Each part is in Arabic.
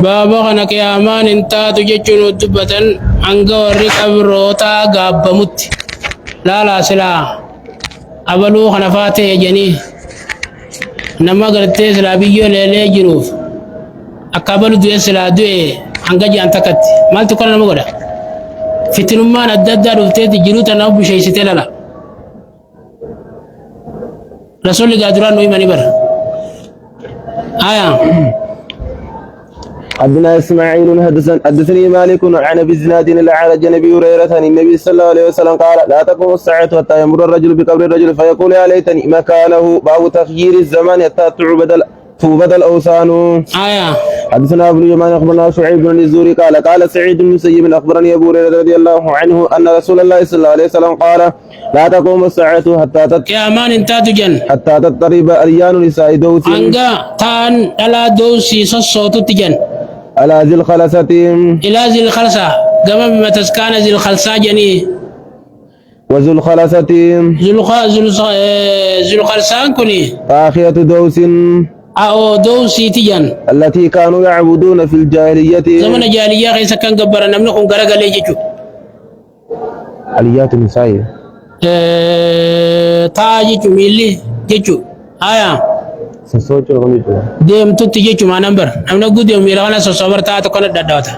بابا كان قيامان انتا تجتشن ودبة عنقا ورق أبروتا قابمت لا سلا أبلو خنفاته جني نما قرتي سلا بيو ليلي جروف أكابلو دوية سلا دوية عنقا جان تكت مال تقول نما قرأ فتنما ندد رفتي جروتا نوب شيء ستلا رسول قادران نوي مني بر آية حدثنا اسماعيل حدثني مالك عن ابي الزناد الاعرج عن ابي هريره عن النبي صلى الله عليه وسلم قال لا تقوم الساعه حتى يمر الرجل بقبر الرجل فيقول يا ليتني مكانه باب تغيير الزمان حتى توبد الاوثان. آية حدثنا ابن يمان اخبرنا شعيب بن الزهري قال سعيد بن المسيب اخبرني ابو هريره رضي الله عنه ان رسول الله صلى الله عليه وسلم قال لا تقوم الساعه حتى تضطرب اريان نساء دوس عنقا تان ألا دوسي صوت تجن على ذي الخلسة إلى ذي الخلسة قبل ما تسكان ذي الخلسة جني وذو الخلسة ذو الخلسان كني آخية دوس أو دوسي تجن التي كانوا يعبدون في الجاهلية زمن الجاهلية خيسا كان قبرا نمنكم قرق ليجيكو عليات النسائية تاجيكو ميلي جيكو آية ديم توتي جيكو ما نمبر أمنا قد يوم يلغانا سوصبر تاعتو كانت دادوتا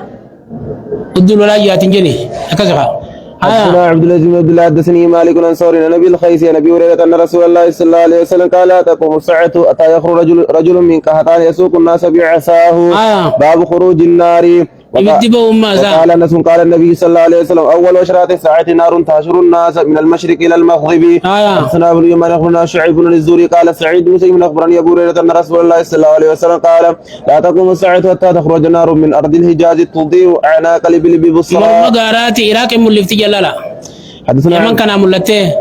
قدو لولا جاتين جني أكسفا حدثنا عبد العزيز بن عبد الله حدثني مالك عن ثور عن ابي الخيس عن ابي هريره ان رسول الله صلى الله عليه وسلم قال لا تقوم الساعه حتى يخرج رجل من قحطان يسوق الناس بعصاه باب خروج النار وقال انس قال النبي صلى الله عليه وسلم اول اشراط الساعه نار تحشر الناس من المشرق الى المغرب. حدثنا ابن يمان اخبرنا شعيب بن الزهري قال سعيد بن مسيب اخبرني ابو هريره ان رسول الله صلى الله عليه وسلم قال لا تقوم الساعه حتى تخرج نار من ارض الحجاز تضيء اعناق الابل ببصرى مغارات عراق ملفتي جلالا. حدثنا يمن كان ملته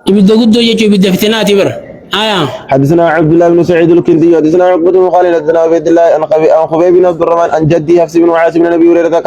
يبدو قدو يجي يبدو فتنات بر حدثنا عبد الله بن سعيد الكندي حدثنا عقبة بن خالد حدثنا عبيد الله عن خبيب بن عبد الرحمن عن جدي حفص بن وعاص بن ابي هريره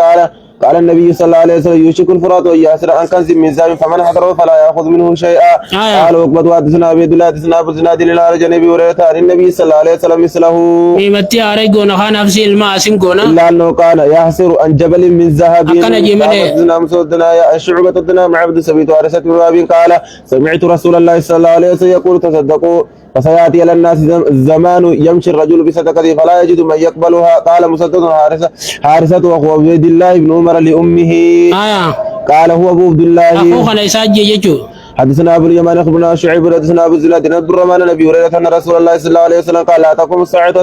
قال النبي صلى الله عليه وسلم يوشك الفرات وياسر عن كنز من زاب فمن حضره فلا ياخذ منه شيئا. قال عقبة حدثنا عبيد الله حدثنا ابو الزناد الى رجل ابي هريره عن النبي صلى الله عليه وسلم مثله ميمتي اريغون خان نفسي الماسم غونا الا انه كان يحسر عن جبل من ذهب. حدثنا مسعودنا شعبة الدنا مع عبد السبيت وارثة بن وهب قال سمعت رسول الله صلى الله عليه وسلم يقول تصدقوا فسياتي على الناس زمان يمشي الرجل بصدقته فلا يجد من يقبلها. قال مسدد حارثة وهو عبيد الله بن عمر لامه قال هو ابو عبد الله اخوه ليس جيجو. حدثنا ابو اليمان اخبرنا شعيب حدثنا ابو الزناد عن عبد الرحمن بن ابي هريره ان رسول الله صلى الله عليه وسلم قال لا تقوم الساعه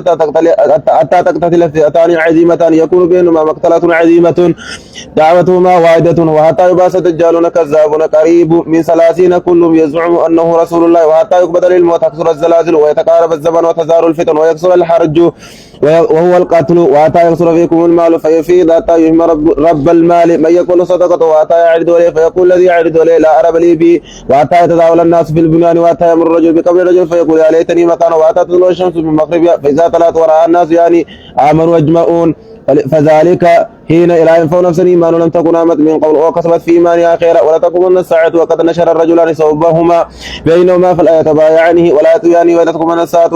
حتى تقتتل فئتان عظيمتان يكون بينهما مقتله عظيمه دعوتهما واحده وحتى يبعث دجالون كذابون قريب من 30 كلهم يزعم انه رسول الله وحتى يقبض للموت تكثر الزلازل ويتقارب الزمن وتزار الفتن ويكثر الحرج وهو القتل وحتى يكثر فيكم المال فيفيض حتى يهم رب المال من يقول صدقته وحتى يعرض عليه فيقول الذي يعرض عليه لا ارب لي به وحتى يتداول الناس في البنيان وحتى يمر الرجل بقبر الرجل فيقول يا ليتني مكانه وحتى تطلع الشمس من مغربها فاذا طلعت وراء الناس يعني امنوا اجمعون فذلك حين لا ينفع نفسا ايمان لم تكن امت من قول وكسبت في ايمانها خيرا ولا تقومن الساعه وقد نشر الرجلان صوبهما بينهما فلا يتبايعانه ولا يطيانه ولا تقومن الساعه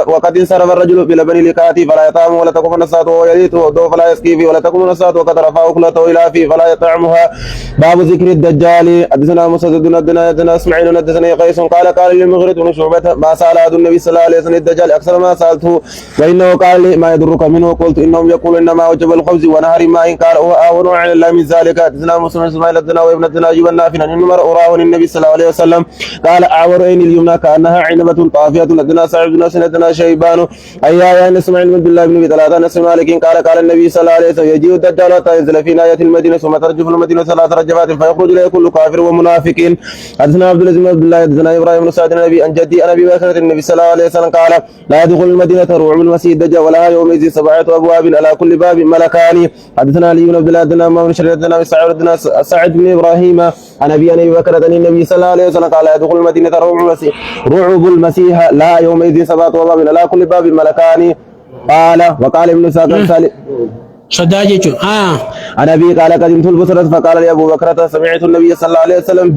وقد انصرف الرجل بلبن لكاته فلا يطعم ولا تقومن الساعه وهو يليت وضوء فلا يسقي فيه ولا تقومن الساعه وقد رفع اكلته الى فيه فلا يطعمها. باب ذكر الدجال. حدثنا مسدد حدثنا اسماعيل حدثنا قيس قال للمغيرة بن شعبة ما سال احد النبي صلى الله عليه وسلم الدجال اكثر ما سالته وانه قال لي ما يضرك منه قلت انهم يقولون انما وجب الخبز ونهر ماء قال هو اعون على الله من ذلك. حدثنا مسلم اسماعيل حدثنا وابن حدثنا ايوب النافع عن عمر اراه النبي صلى الله عليه وسلم قال اعور عين اليمنى كانها عنبة طافية. حدثنا سعيد بن حسين حدثنا شيبان ايا ان اسماعيل بن عبد الله بن ثلاثة ناس مالك قال النبي صلى الله عليه وسلم يجيء الدجال حتى ينزل في ناحية المدينة ثم ترجف المدينة 3 رجفات فيخرج اليه كل كافر ومنافق. حدثنا عبد العزيز بن عبد الله حدثنا ابراهيم بن سعد النبي عن جدي عن ابي بكر النبي صلى الله عليه وسلم قال لا يدخل المدينة رعب المسيح الدجال ولا يومئذ 7 ابواب على كل باب ملكان. حدثنا علي بن عبد الله حدثنا امام بن شريح حدثنا سعد بن ابراهيم عن ابي بكر عن النبي صلى الله عليه وسلم قال يدخل المدينة رعب المسيح لا يومئذ 7 ابواب على كل باب ملكان. قال وقال ابن سعد صداجته عن ابي قال قدمت البصرة فقال لي ابو بكر سمعت النبي صلى الله عليه وسلم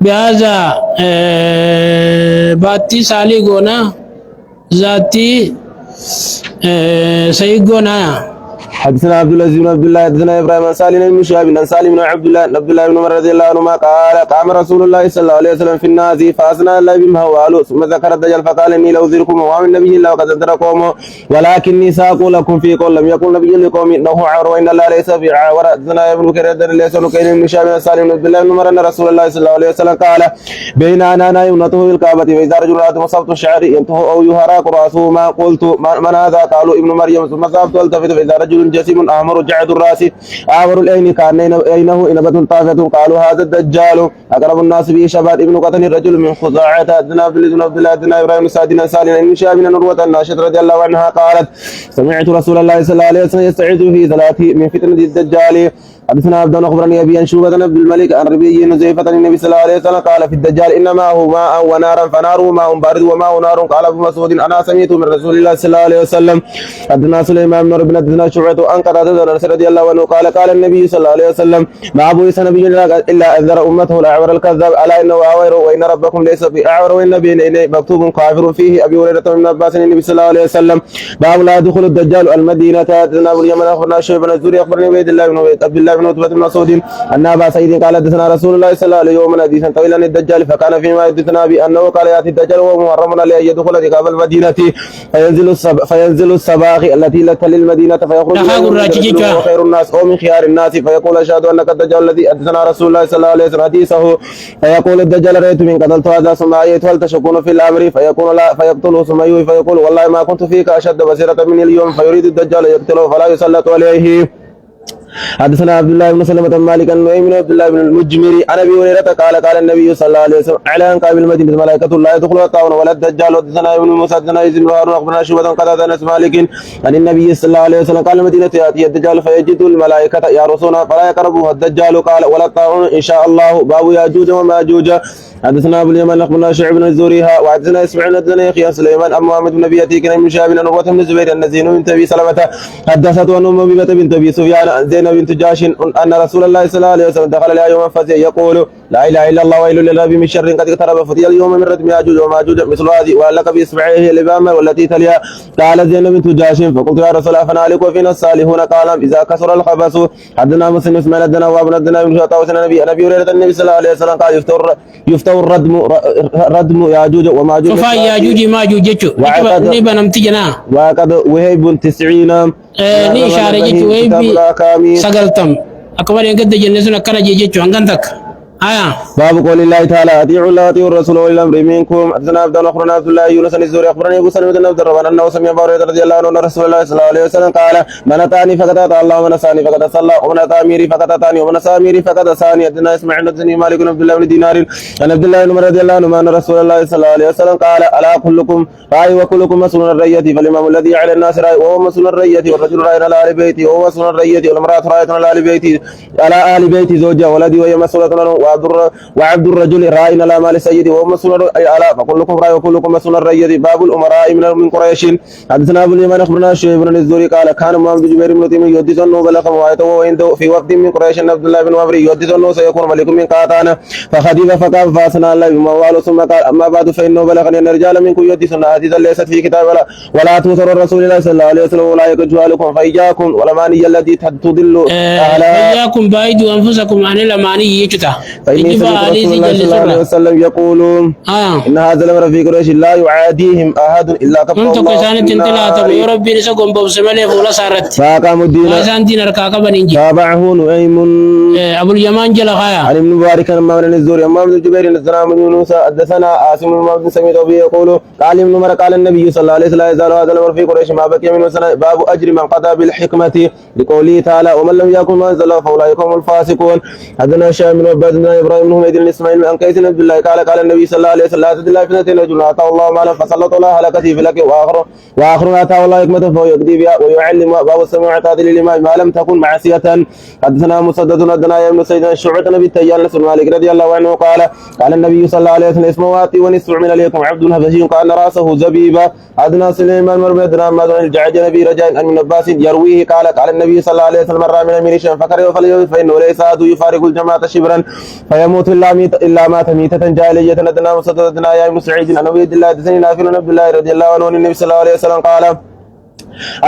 بهذا باتي سالي غونا ذاتي سيقونا حدثنا عبد العزيز بن عبد الله حدثنا ابراهيم بن سالم بن شهاب بن سالم بن عبد الله بن عمر رضي الله عنهما قال قام رسول الله صلى الله عليه وسلم في الناس فاثنى الله بما هو قالوا ثم ذكر الدجال فقال اني لاوذركم وما من نبي الا وقد انذركم ولكني ساقول لكم في قول لم يكن نبي لقوم انه عور وان الله ليس بعور. حدثنا ابن بكر ليس كين بن شهاب بن سالم بن عبد الله بن عمر ان رسول الله صلى الله عليه وسلم قال بين انا نائم نطه بالكعبه فاذا رجل رات مصابت الشعر ينتهي او يهراق راسه ما قلت من هذا قالوا ابن مريم ثم ذهبت التفت فاذا رجل جسيم احمر جعد الراس اعور العين كان عينه انبه طافه قالوا هذا الدجال اقرب الناس به شباب ابن قتن الرجل من خزاعه. حدثنا عبد الله بن ابراهيم بن سعد بن سالم بن شهاب بن عروه الناشد رضي الله عنها قالت سمعت رسول الله صلى الله عليه وسلم يستعيذ في ثلاثه من فتنه الدجال. حدثنا عبد الله اخبرني ابي ان شوبه بن عبد الملك عن ربيع بن زيفه النبي صلى الله عليه وسلم قال في الدجال انما هو ماء ونارا فناره ماء بارد وماء نار. قال ابو مسعود انا سمعت من رسول الله صلى الله عليه وسلم. حدثنا سليمان بن ربنا حدثنا شعبة عن قتادة رضي الله عنه قال النبي صلى الله عليه وسلم ما بعث نبي الا انذر امته الاعور الكذاب الا انه اعور وان ربكم ليس باعور وان بين مكتوب كافر فيه. ابي هريره بن عباس النبي صلى الله عليه وسلم باب لا يدخل الدجال المدينه. حدثنا ابو اليمن اخبرنا شعيب بن الزهري اخبرني عبد الله بن عتبة بن مسعود ان ابا سعيد قال حدثنا رسول الله صلى الله عليه وسلم حديثا طويلا عن الدجال فكان فيما حدثنا بانه قال ياتي الدجال وهو محرم عليه ان يدخل رقاب المدينه فينزل الصباغ التي تلي المدينه فيخرج خير الناس او من خيار الناس فيقول اشهد انك الدجال الذي حدثنا رسول الله صلى الله عليه وسلم حديثه فيقول الدجال رايت من قتلت هذا ثم ايت هل تشكون في الامر فيقول لا فيقتله ثم يوي فيقول والله ما كنت فيك اشد بصيره مني اليوم فيريد الدجال يقتله فلا يسلط عليه. حدثنا عبد الله بن سلمة بن مالك عن نعيم بن عبد الله بن المجمري عن ابي هريره قال النبي صلى الله عليه وسلم على انقاب المدينه ملائكه لا يدخلها الطاعون ولا الدجال. حدثنا ابن موسى حدثنا يزيد بن هارون اخبرنا شعبة قال انس مالك عن النبي صلى الله عليه وسلم قال المدينه ياتي الدجال فيجد الملائكه يرسون فلا يقربها الدجال قال ولا الطاعون ان شاء الله باب ياجوج وماجوج. حدثنا ابو اليمن اخبرنا شعيب بن الزهري وحدثنا اسماعيل بن يحيى سليمان ام محمد بن ابي عتيق بن شهاب بن عروه بن الزبير ان زينب بنت ابي سلمة حدثته ان ام حبيبه بنت ابي سفيان زينب بنت جاش ان رسول الله صلى الله عليه وسلم دخل عليها يوما فزع يقول لا اله الا الله ويل للرب من شر قد اقترب فتي اليوم من ردم ياجوج وماجوج مثل هذه وعلق باصبعه الابهام والتي تليها. قال زينب بنت جاش فقلت يا رسول الله فنالك وفينا الصالحون قال اذا كثر الخبث. حدثنا مسلم اسماعيل حدثنا وابن حدثنا ابن شطاوس النبي هريره النبي صلى الله عليه وسلم قال يفتر ردم ياجوج وماجوج فا ياجوج ماجوج جچو نيبا نمتجنا وقد وهيب 90 ني شاري جچو وهيب سغلتم اكبر ينقد جنسنا كنا جچو انغنتك باب قول الله تعالى اطيعوا الله واطيعوا الرسول واولي الامر منكم. حدثنا عبد الله اخبرنا عبد الله يونس الزهري اخبرني ابو سلمة بن عبد الرحمن انه سمع ابو هريره رضي الله عنه ان رسول الله صلى الله عليه وسلم قال من اطاعني فقد اطاع الله ومن عصاني فقد عصى الله ومن اطاع اميري فقد اطاعني ومن عصى اميري فقد عصاني. حدثنا اسماعيل بن مالك بن عبد الله بن دينار عن عبد الله بن عمر رضي الله عنه ان رسول الله صلى الله عليه وسلم قال الا كلكم راعي وكلكم مسؤول عن رعيته فالامام الذي على الناس راعي وهو مسؤول عن رعيته والرجل راعي على اهل بيته وهو مسؤول عن رعيته والامراه راعيه على اهل بيته على اهل بيت زوجها ولدي وهي مسؤوله عنه وعبد الرجل راعي على مال سيده وهو مسؤول على فكلكم راعي وكلكم مسؤول عن رعيته. باب الامراء من قريش. حدثنا ابو اليمن اخبرنا شعيب بن الزهري قال كان محمد بن جبير بن مطعم يحدث انه بلغ روايته وعنده في وفد من قريش عبد الله بن عمرو يحدث انه سيكون ملك من قاطان فخديب فقام فاثنى الله بموال ثم قال اما بعد فانه بلغني ان رجالا منكم يحدثون حديثا ليست في كتاب ولا توثر الرسول الله صلى الله عليه وسلم اولئك جهالكم فاياكم والاماني التي تضل فاياكم بايدوا انفسكم عن الاماني يجتا فاني سمعت رسول الله صلى الله عليه وسلم يقول ان هذا الامر في قريش لا يعاديهم احد الا كفر الله انت كسانت انتلا تبي ربي نسقم بوسمله فولا سارت فاقاموا الدين وسان دين ركاكا بنينجي تابعه نعيم ابو اليمان جل خايا عن ابن مبارك عن مولى الزهري عن ابن جبير السلام بن يونس حدثنا عاصم بن سميت ابي يقول قال ابن عمر قال النبي صلى الله عليه وسلم لا يزال هذا الامر في قريش ما بقي من سنه باب اجر من قضى بالحكمه لقوله تعالى ومن لم يكن ما انزل فاولئك هم الفاسقون. حدثنا هشام بن عباد بن ابراهيم بن حميد بن اسماعيل عن قيس بن عبد الله قال النبي صلى الله عليه وسلم لا تدل فتنه رجل اتاه الله مالا فسلط الله على كثيف لك واخر اتاه الله حكمه فهو يقضي بها ويعلم باب السمع تعدل الامام ما لم تكن معصيه. حدثنا مسدد حدثنا يا ابن سيدنا الشعبة بن التيار بن مالك رضي الله عنه قال النبي صلى الله عليه وسلم اسمه واتي ونصف من عليكم عبد حبشي كان راسه زبيبا. حدثنا سليمان بن بدر ما دون الجعد نبي رجاء عن ابن عباس يرويه قال النبي صلى الله عليه وسلم مر من امير شيء فكره فليوم فانه ليس عدو يفارق الجماعه شبرا فيموت الا مات ميته جاهليه. حدثنا مسدد يا ابن سعيد عن عبد الله حدثني نافع بن عبد الله رضي الله عنه النبي صلى الله عليه وسلم قال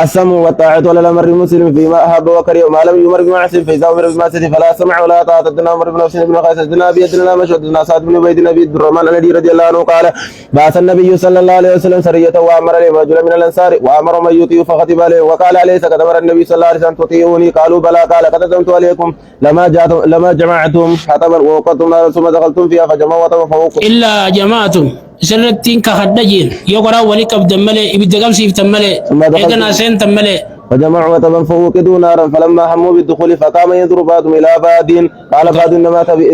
السمع والطاعة ولا الأمر المسلم فيما أحب وكره وما لم يمر بمعصية فإذا أمر بمعصية فلا سمع ولا طاعة. حدثنا عمر بن حسين بن قيس حدثنا أبي حدثنا مشهد حدثنا سعد بن عبيد بن عبد الرحمن الذي رضي الله عنه قال بعث النبي صلى الله عليه وسلم سرية وأمر عليهم رجلا من الأنصار وأمر من يطيع فخطب عليه وقال أليس قد أمر النبي صلى الله عليه وسلم تطيعوني؟ قالوا بلى. قال قد أتممت عليكم لما جمعتم حطبا ووقدتم نارا ثم دخلتم فيها فجمعوا وطبا فوقوا إلا جماعتم سرتين كخدجين يقرأ ولك بدمله يبدأ سيف تمله إذا سين تمله فجمعوا وطبا فوقدوا نارا فلما هموا بالدخول فقام ينظر بعضهم إلى بعض قال بعض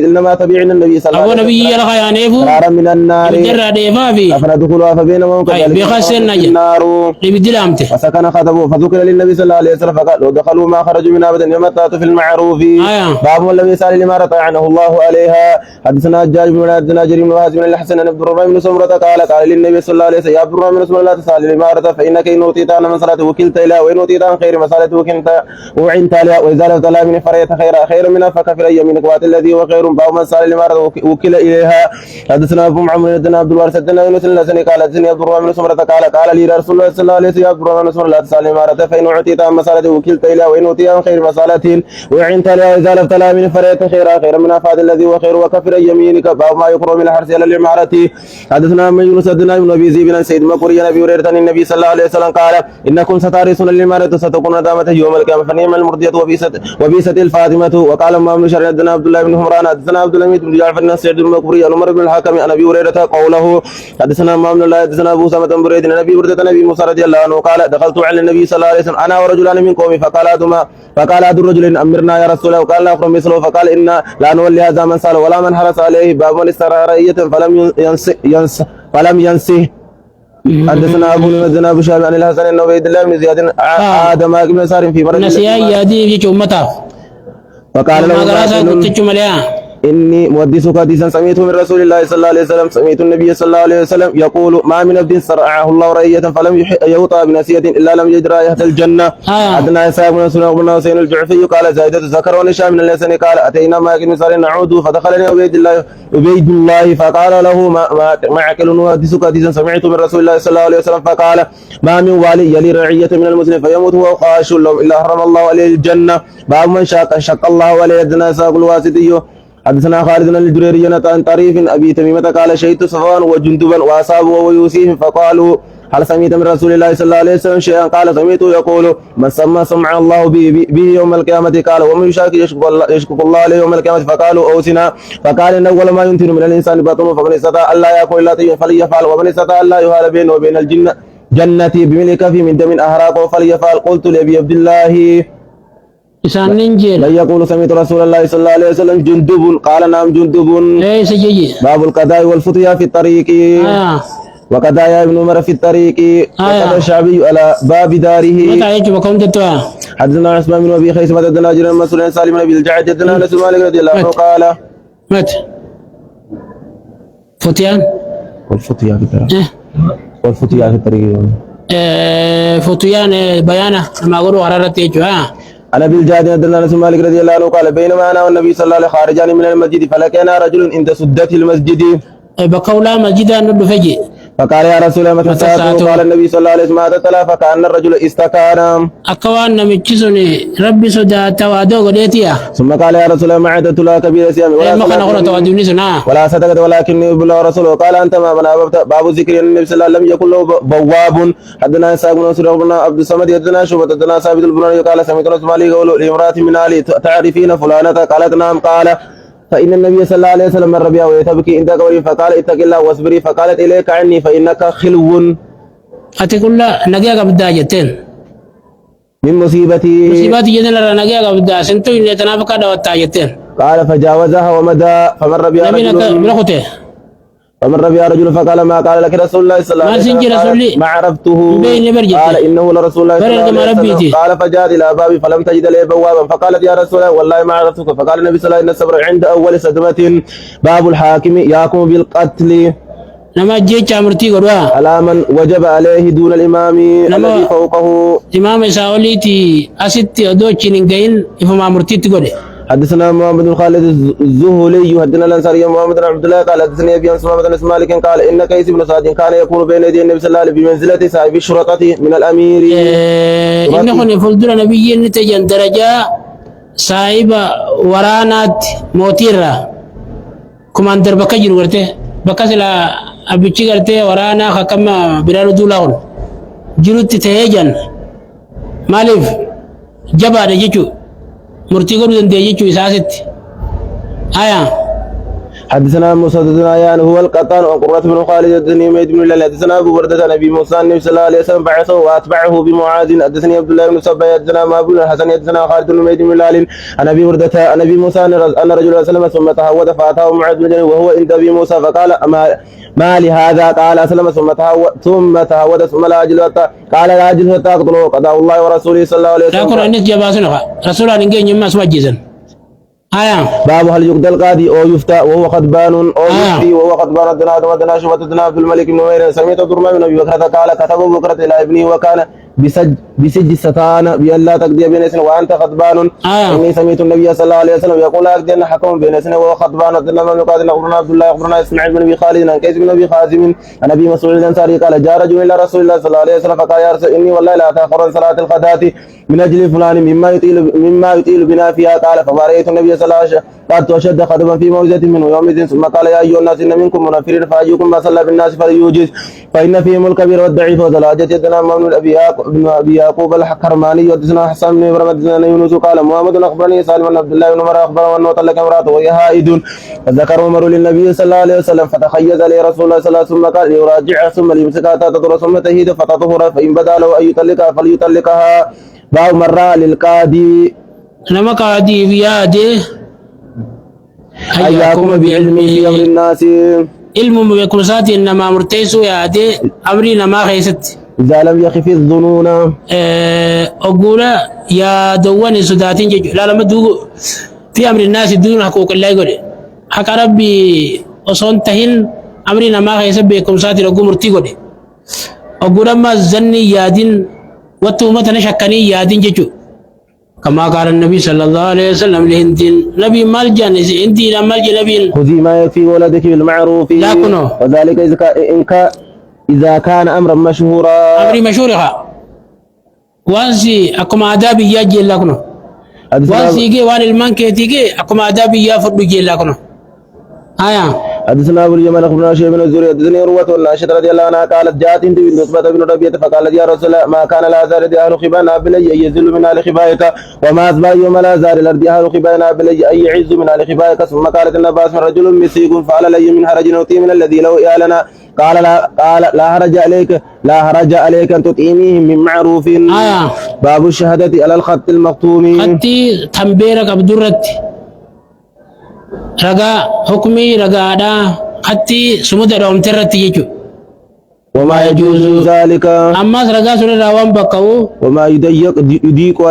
إنما تبعنا النبي صلى الله عليه وسلم نبي يلا خيانيفو نارا من النار يجرى ديفا في فندخلوا فبينهم بيخسن النار يبدلامته فسكن خطبه فذكر للنبي صلى الله عليه وسلم فقال لو دخلوا ما خرجوا من أبدا يوم التعاطف في المعروف باب لم يسأل لما رطعنه الله عليها. حدثنا الحجاج بن حدثنا جرير بن هازم بن الحسن بن عبد الرحمن بن سمرة قال للنبي صلى الله عليه وسلم يا عبد الرحمن بن سمرة لا تسأل لما رطع فإنك إن أوتيت عن من صلاته وكلت إلى وإن أوتيت عن خير مسألة وكلت وعنت عليها وإذا لم تلا من فريت خير منها فكفر يمينك وات الذي هو خير باب من سأل لما رطع وكل إليها. حدثنا أبو محمد بن عبد الوارث حدثنا يونس الحسن قال حدثني عبد الرحمن بن سمرة قال لي رسول الله صلى الله عليه وسلم يا عبد الرحمن بن سمرة لا تسأل لما رطع فإن أعطيت عن مسألة وكلت إليها وإن أوتيت عن خير مسألة وعنت عليها وإذا لم تلا من فريت خير منها فات الذي هو خير وكفر يمينك باب ما يقرأ من الحرث على العمارة. حدثنا من يونس حدثنا ابن أبي ذئب بن سيد مقري عن أبي هريرة عن النبي صلى الله عليه وسلم قال إنكم ستارثون العمارة ستكون ندامة يوم القيامة فنعم المرضية وبئست الفاطمة. وقال ما بن شر حدثنا عبد الله بن حمران حدثنا عبد الحميد بن جعفر بن سعيد المقبري عن عمر بن الحكم عن أبي هريرة قوله حدثنا ما بن الله حدثنا أبو سامة بن بريد عن أبي هريرة عن أبي موسى رضي الله عنه قال دخلت على النبي صلى الله عليه وسلم أنا ورجلان من قومي فقال أحد الرجلين أمرنا يا رسول الله وقال آخر مثله فقال إن لا نولي هذا من سأل ولا من حرس عليه باب من استرى رعية فلم ينسه. حدثنا أبو حدثنا أبو شهاب عن الحسن بن عبيد الله بن زياد آدم بن سار في مرض نسيا يدي في جمته فقال له إني محدثك حديثا سمعته من رسول الله صلى الله عليه وسلم سمعت النبي صلى الله عليه وسلم يقول ما من عبد سرعه الله رعية فلم يوطأ بنسية إلا لم يجد رائحة الجنة. حدثنا إسحاق بن سليمان بن حسين الجعفي قال زائدة ذكر ونشا من الحسن قال أتينا معك من سار نعود فدخلني عبيد الله فقال له معك محدثك حديثا سمعته من رسول الله صلى الله عليه وسلم فقال ما من والي يلي رعية من المسلم فيموت وهو خاش لهم إلا حرم الله عليه الجنة باب من شق الله عليه. حدثنا إسحاق الواسطي حدثنا خالد بن الجريري عن طريف أبي تميمة قال شهدت صفوان وجندبا وأصحابه ويوسف فقالوا هل سمعت من رسول الله صلى الله عليه وسلم شيئا؟ قال سمعته يقول من سمع الله به يوم القيامة قال ومن يشاكي يشكك الله عليه يوم القيامة فقالوا أوسنا فقال إن أول ما ينتن من الإنسان بطنه فمن استطاع ألا يأكل إلا طيبا فليفعل ومن استطاع ألا يهال بينه وبين الجنة بملك في من دم أحراقه فليفعل. قلت لأبي عبد الله لا يقول سمعت رسول الله صلى الله عليه وسلم جندب قال نعم جندب. باب القضاء والفتيا في الطريق وقضايا ابن عمر في الطريق وقضى الشعبي على باب داره. حدثنا عثمان بن ابي خيثمة حدثنا جرير بن مسعود سالم بن ابي الجعد حدثنا انس بن مالك رضي الله عنه قال فتيان والفتيا في الطريق والفتيا في الطريق فتيان بيانه ما قالوا حرارتي أنا بالجاد حدثنا انس بن مالك رضي الله عنه قال بينما أنا والنبي صلى الله عليه وسلم خارجان من المسجد فلقينا رجل عند سدة المسجد بقولا مسجد ندفجي فقال يا رسول الله متى الساعة؟ قال النبي صلى الله عليه وسلم ماذا تلا؟ فكأن الرجل استكان أكوان نمتشسني ربي سجا توادو قديتيا ثم قال يا رسول الله ما عدت لا كبير سيام ولا صدقة ولكني بالله ورسوله. قال أنت ما بنا باب ذكر النبي صلى الله عليه وسلم لم يكن له بواب. حدثنا إسحاق بن منصور بن عبد الصمد حدثنا شعبة حدثنا ثابت البناني قال سمعت رسول الله يقول لامرأة من آل تعرفين فلانة؟ قالت نعم. قال فإن النبي صلى الله عليه وسلم مر بها وهي تبكي عند قبره فقال اتق الله واصبري فقالت إليك عني فإنك خلو. أتقول لا نجاك بدايتين من مصيبتي جدنا لا نجاك بداية سنتو إن يتنافق هذا والتايتين. قال فجاوزها ومدى فمر بها رجل فقال ما قال لك رسول الله صلى الله عليه وسلم ما عرفته. قال إنه لرسول الله صلى الله عليه وسلم. قال فجاءت إلى بابي فلم تجد لي بوابا فقالت يا رسول الله والله ما عرفتك. فقال النبي صلى الله عليه وسلم إن الصبر عند أول صدمة. باب الحاكم يحكم بالقتل نما جيتش أمرتي قدوا على من وجب عليه دون الإمام الذي فوقه. إمام ساوليتي أسيتي أدوتشي نجين إفهم أمرتي تقول حدثنا محمد بن خالد الزهلي حدثنا الانصاري محمد بن عبد الله قال حدثني ابي عن سمامه بن مالك قال ان قيس بن سعد كان يكون بين يدي النبي صلى الله عليه وسلم بمنزله صاحب الشرطه من الامير. إنه يفضل نبي نتجن درجة صاحب ورانات موتيرا كماندر بكجر ورته بكسلا أبيتشي ورته ورانا خكما برانو دولاون جروت تهجن مالف جبار يجو مرتقب دنديجو إساست آية. حدثنا موسى بن عيان هو القطان وقرة بن خالد الدنيا ميت بن الله حدثنا ابو برده نبي موسى النبي صلى الله عليه وسلم بعثه واتبعه بمعاذ حدثني عبد الله بن سبا حدثنا ما بن الحسن حدثنا خالد بن ميت بن الله عن ابي برده عن ابي موسى ان رجلا سلم ثم تهود فاتاه معاذ بن جبل وهو عند ابي موسى فقال ما لهذا قال اسلم ثم تهود ثم لا اجل قال لا اجل حتى اقتله قضاء الله ورسوله صلى الله عليه وسلم. تقول انك جباسنا رسول الله نجي ما اسمع جيزن آية. باب هل يقتل القاضي او يفتى وهو خطبان او يفتي وهو خطبان ودنا شبة عبد الملك بن نمير سمعت ضرما بن ابي بكر قال كتب بكرة الى ابنه وكان بسج ستان بأن لا تقضي بين سن وانت خطبان. اني سمعت النبي صلى الله عليه وسلم يقول لا اقضي ان حكم بين سن وهو خطبان ودنا من قال اخبرنا عبد الله اخبرنا اسماعيل بن ابي خالد عن كيس بن ابي خازم عن ابي مسعود الانصاري قال جاء رجل الى رسول الله صلى الله عليه وسلم فقال يا رسول اني والله لا اتاخر صلاة الغداة من اجل فلان مما يطيل بنا فيها قال فباريت النبي صلى الله عليه وسلم قد وشد خطبا في موعظة منه يومئذ ثم قال يا ايها الناس ان منكم منفرين فايكم ما صلى بالناس فليوجز فان فيهم الكبير والضعيف وزلاجة يدنا من ابي يعقوب الحكرماني حدثنا حسن بن ابراهيم حدثنا يونس قال محمد اخبرني سالم بن عبد الله بن عمر اخبره انه طلق امراته وهي حائض فذكر عمر للنبي صلى الله عليه وسلم فتخيز عليه رسول الله صلى الله عليه وسلم قال يراجعها ثم ليمسكها حتى تطهر ثم تهيد فتطهر فان بدا له ان يطلقها فليطلقها. باب مرة للقاضي نما قاضي بياده حياكم بعلمه في امر الناس علم بكرسات انما مرتيسو يا دي امري نما خيست إذا لم يخف الظنون أقول يا دواني سداتين جيجو لا لما دوغو في أمر الناس دون حقوق الله يقول حق ربي أصون تهين أمرنا ما خيسب بكم ساتي رقو مرتي قول أقول أما الزني يادين وتومة نشكني يادين جيجو كما قال النبي صلى الله عليه وسلم لهندين نبي مالجان هندي لا مالجي نبي خذي ما يكفي ولدك بالمعروف لا كنو وذلك إذا كان أمرا مشهورا أمري مشهورها وانسي أكم آدابي يجي لكنو وانسي جي وان المانكي تيجي أكم آدابي يافر بيجي لكنو آية. حدثنا ابو اليمن اخبرنا شيء بن الزهري حدثني عروة أن عائشة رضي الله عنها قالت جاءت هند بنت عتبة بن ربيعة فقالت يا رسول الله ما كان لا زال اهل خبانا بلي يزل من اهل خبايك وما اصبح يوم لا زال الارض اهل خبانا بلي اي يعز من اهل خبايك ثم قالت ان باس رجل مسيق فعل لي من حرج نوتي من الذي لو يالنا قال لا حرج عليك ان تطعميهم من معروف. باب الشهادة على الخط المختوم خطي تنبيرك عبدالرت رجاء حكمي رجاء دا خطي سمود روم ترتي يجو وما يجوز ذلك أما رجاء سر روام بكو وما يضيق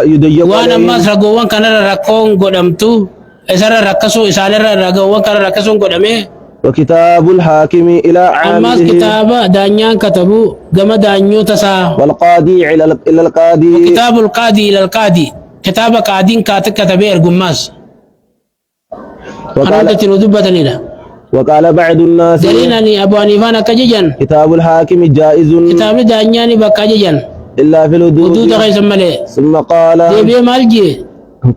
وانا ما رجوان كان ركون قدمتو إسر ركسو إسالر رجوان كان ركسون قدمه وكتاب الحاكم إلى عامله أما كتاب دانيان كتبو جم دانيو تسا والقاضي إلى القاضي وكتاب القاضي إلى القاضي كتاب قاضين كتبه الجماس وقال بعض الناس دليلني أبو حنيفة كجيجن كتاب الحاكم جائز كتاب دانيان بكجيجن إلا في الحدود ثم قال دبي مالجي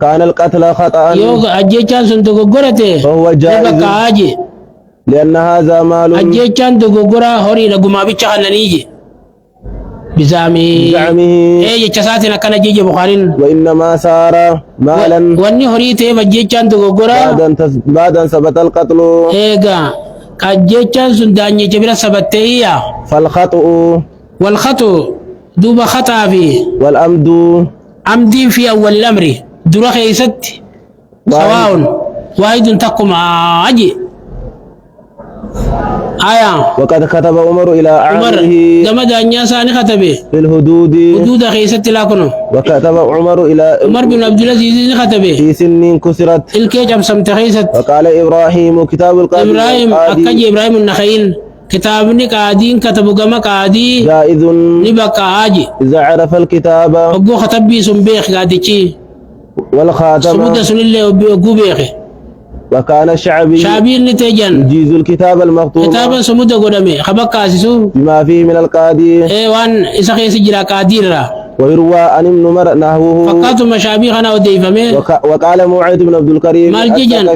كان القتل خطأ يوغ أجيشان سنتغغرته فهو جائز لأن هذا مال أجيشان تغغرا هوري لغما بيشاننيجي بزعمه إيه جساتنا كان جيجي بخارين وإنما صار مالا واني هوريته بجيشان تغغرا بعد أن ثبت القتل إيغا كجيشان سنداني جبرا ثبتيه والخطأ دوب خطأ فيه والأمد عمدي في أول الأمر درخ يست سواء واحد تقم عجي وقد كتب عمر إلى عامله كما دانيا ساني كتبه في الحدود خيست لاكنو وكتب عمر إلى عمر بن عبد العزيز كتبه في سن كسرت الكيجم سمت خيست وقال إبراهيم كتاب القاضي إبراهيم النخيل كتابني قاعدين كتبوا كما قاعدي جائز نبقى عاجي إذا عرف الكتاب وقو خطبي سنبيخ قاعدتي والخاتم سمود سن اللي وبيخي وكان الشعبي شعبي نتيجن يجيز الكتاب المختوم كتابا سمود قدامي خبك كاسسو بما فيه من القاضي ايه وان اسخي سجرا قادير ويروى عن ابن عمر نحوه فقط مشابه خنا وديفمه وقال موعد بن عبد الكريم مال جيجن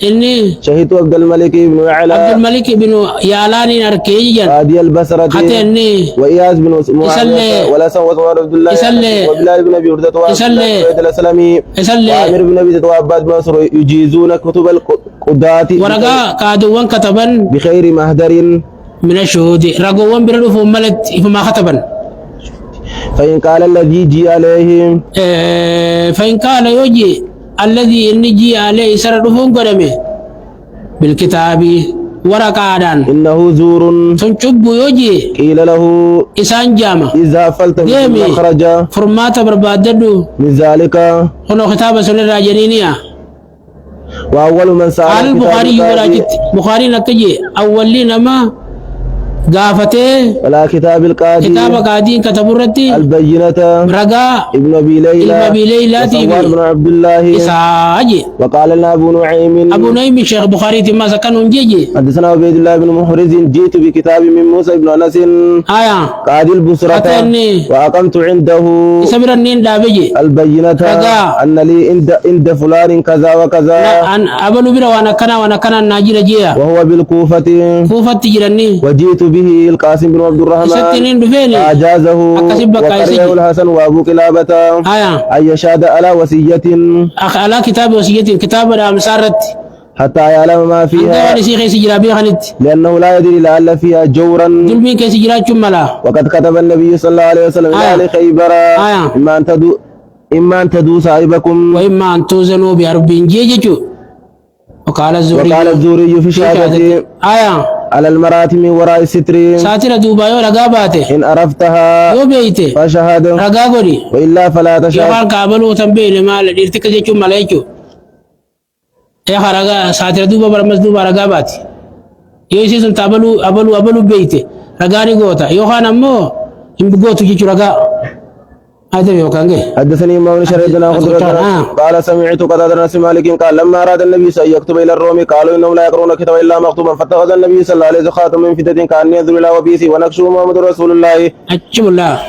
اني شهدت عبد الملك بن يعلى عبد الملك بن يالان نركي جن قاضي البصرة حتى اني وإياس بن يسلي. ولا سوى عبد الله يسلي. وبلال بن ابي وردة يسلي. الاسلمي وعامر بن ابي وعباد بن مسعود يجيزون كتب القضاة ورقا قادوان كتبا بخير مهدر من الشهود رقوان بردو فمالت فما خطبا فإن قال الذي جي عليهم فإن قال يوجي الذي إن جي عليه سردفون قدمه بالكتاب ورقادان إنه زور تنشب يوجي قيل له إسان جامع إذا فلت ديمي. خرج فرمات برباددو من ذلك هنا خطابة سنة راجنينيا وأول من سأل قال كتاب البخاري القاضي وراجت بخاري نكجي أولين ما قافته ولا كتاب القاضي كتاب قادين كتب الرتي البينة رقا ابن أبي ليلى ابن أبي ليلى وصوار تيبي بن عبد الله إساجي وقال لنا أبو نعيم أبو نعيم الشيخ بخاري تما سكن جيجي حدثنا عبيد الله بن محرز جئت بكتاب من موسى بن أنس آية قاضي البصرة أتني. وأقمت عنده يسبر النين دابجي البينة رقا. أن لي عند فلان كذا وكذا أن أبلو بلا وانا كنا ناجي جيا وهو بالكوفة كوفة تجرني وجئت به القاسم بن عبد الرحمن ستنين دفيني فأجازه أكسب بقى وقرئه يسجي. الحسن وأبو قلابة آية أن يشهد على وصية أخ على كتاب وصية كتاب مسارت حتى يعلم ما أنت فيها واني سيخي سجرا بي خنت لأنه لا يدري لعل فيها جورا دلمي كي سجرا جملا وقد كتب النبي صلى الله عليه وسلم إلى أهل خيبر إما أن تدوا صاحبكم وإما أن توزنوا بأربين جيجيجو وقال الزهري في شهادته آية على المرأة من وراء الستر ساتر دوبايو رقا باته إن عرفتها يو بيته فشهد رقا قولي وإلا فلا تشهد يوان قابلو تنبين مال ارتكا جيجو ملايكو يا رقا ساتر دوبا برمز دوبا رقا باتي يو سيسن تابلو أبلو بيته رقا نقوتا يوخان أمو يمبقوتو جيجو رقا هذا يوكانجي حدثني إمام شريدنا قال سمعت قتادة بن مالك قال لما أراد النبي صلى الله عليه وسلم أن يكتب إلى الروم قالوا إنهم لا يقرؤون الكتاب إلا مكتوبا فاتخذ النبي صلى الله عليه وسلم خاتم من فدة كأن ينظر إلى وبيسه ونكشه محمد رسول الله. أجب الله.